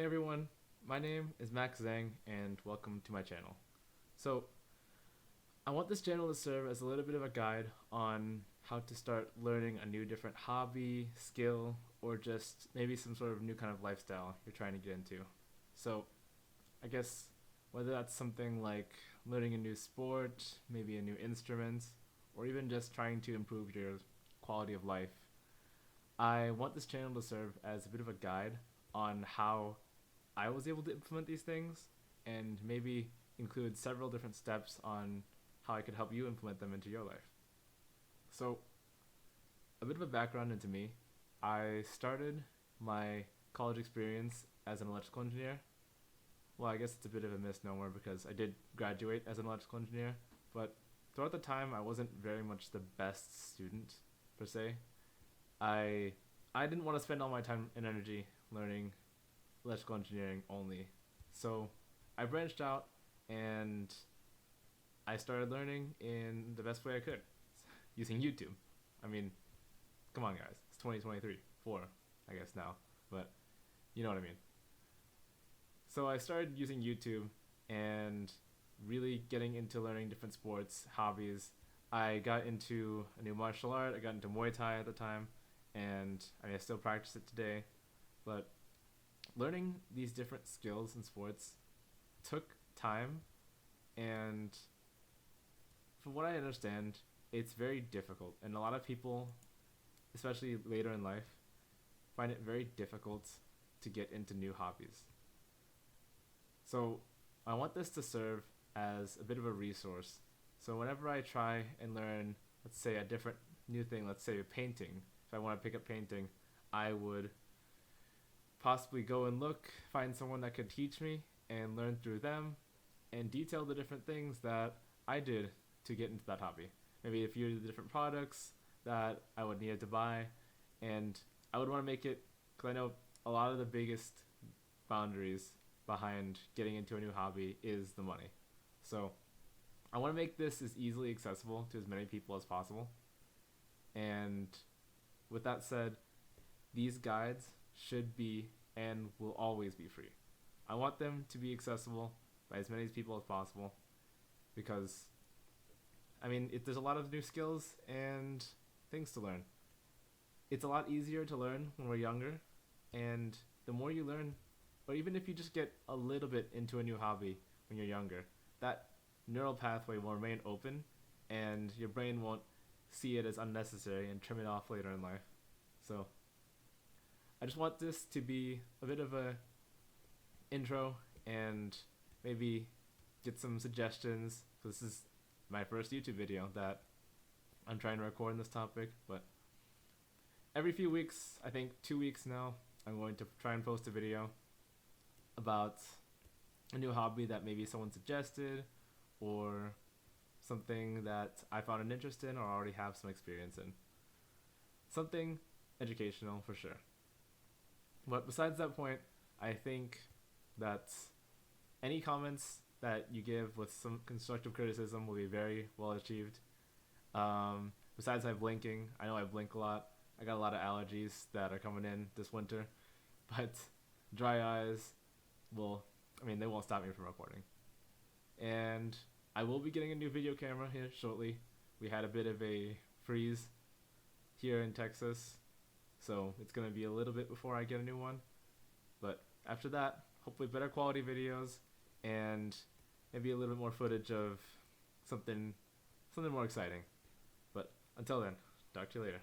Hey everyone, my name is Max Zhang and welcome to my channel. So, I want this channel to serve as a little bit of a guide on how to start learning a new different hobby, skill, or just maybe some sort of new kind of lifestyle you're trying to get into. So, I guess whether that's something like learning a new sport, maybe a new instrument, or even just trying to improve your quality of life, I want this channel to serve as a bit of a guide on how I was able to implement these things and maybe include several different steps on how I could help you implement them into your life. So, a bit of a background into me. I started my college experience as an electrical engineer. Well, I guess it's a bit of a misnomer because I did graduate as an electrical engineer, but throughout the time I wasn't very much the best student per se. I I didn't want to spend all my time and energy learning electrical engineering only. So I branched out and I started learning in the best way I could using YouTube. I mean, come on, guys. It's 2023, 4, I guess now, but you know what I mean. So I started using YouTube and really getting into learning different sports, hobbies. I got into a new martial art. I got into Muay Thai at the time, and I mean, I still practice it today. But learning these different skills in sports took time, and from what I understand, it's very difficult. And a lot of people, especially later in life, find it very difficult to get into new hobbies. So I want this to serve as a bit of a resource. So whenever I try and learn, let's say a different new thing, let's say painting, if I want to pick up painting, I would possibly go and look, find someone that could teach me and learn through them and detail the different things that I did to get into that hobby. Maybe a few of the different products that I would need to buy, and I would want to make it because I know a lot of the biggest boundaries behind getting into a new hobby is the money. So I want to make this as easily accessible to as many people as possible. And with that said, these guides should be and will always be free. I want them to be accessible by as many people as possible because, I mean, there's a lot of new skills and things to learn. It's a lot easier to learn when we're younger, and the more you learn, or even if you just get a little bit into a new hobby when you're younger, that neural pathway will remain open and your brain won't see it as unnecessary and trim it off later in life. So I just want this to be a bit of a intro and maybe get some suggestions. This is my first YouTube video that I'm trying to record on this topic, but every few weeks, I think 2 weeks now, I'm going to try and post a video about a new hobby that maybe someone suggested or something that I found an interest in or already have some experience in. Something educational for sure. But besides that point, I think that any comments that you give with some constructive criticism will be very well achieved. Besides my blinking, I know I blink a lot. I got a lot of allergies that are coming in this winter, but dry eyes will, I mean, they won't stop me from recording. And I will be getting a new video camera here shortly. We had a bit of a freeze here in Texas, so it's going to be a little bit before I get a new one. But after that, hopefully better quality videos and maybe a little bit more footage of something more exciting. But until then, talk to you later.